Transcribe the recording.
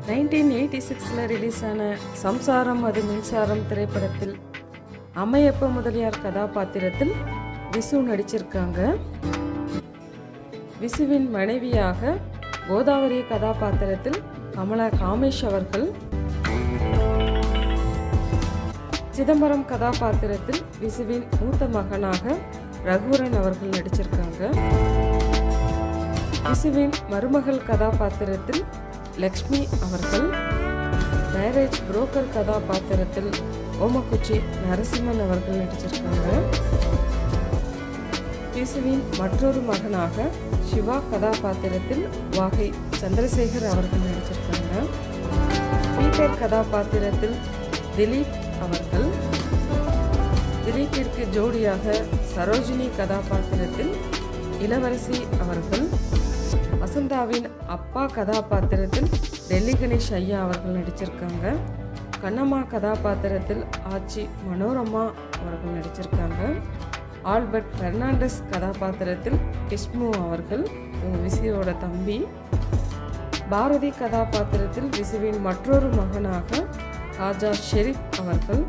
1986 release ஆன சம்சாரம் அது மின்சாரம் திரைப்படத்தில் அம்மையப்ப முதலியார் கதாபாத்திரத்தில் விசு நடிச்சிருக்காங்க. விசுவின் மனைவியாக கோதாவரி கதாபாத்திரத்தில் கமலா காமேஷ் அவர்கள், சிதம்பரம் கதாபாத்திரத்தில் விசுவின் மூத்த மகனாக ரகுவரன் அவர்கள் நடிச்சிருக்காங்க. விசுவின் மருமகள் கதாபாத்திரத்தில் லக்ஷ்மி அவர்கள், மேரேஜ் புரோக்கர் கதாபாத்திரத்தில் ஓமக்குச்சி நரசிம்மன் அவர்கள் நடிச்சிருக்காங்க. விசுவின் மற்றொரு மகனாக சிவா கதாபாத்திரத்தில் வாகை சந்திரசேகர் அவர்கள் நடிச்சிருக்காங்க. பீட்டர் கதாபாத்திரத்தில் திலீப் அவர்கள், திலீப்பிற்கு ஜோடியாக சரோஜினி கதாபாத்திரத்தில் இளவரசி அவர்கள், வசந்தாவின் அப்பா கதாபாத்திரத்தில் டெல்லி கணேஷ் ஐயா அவர்கள் நடிச்சிருக்காங்க. கண்ணம்மா கதாபாத்திரத்தில் ஆச்சி மனோரமா அவர்கள் நடிச்சிருக்காங்க. ஆல்பர்ட் பெர்னாண்டஸ் கதாபாத்திரத்தில் கிஷ்மு அவர்கள், விசுவோட தம்பி. பாரதி கதாபாத்திரத்தில் விசுவின் மற்றொரு மகனாக காஜா ஷெரீப் அவர்கள்.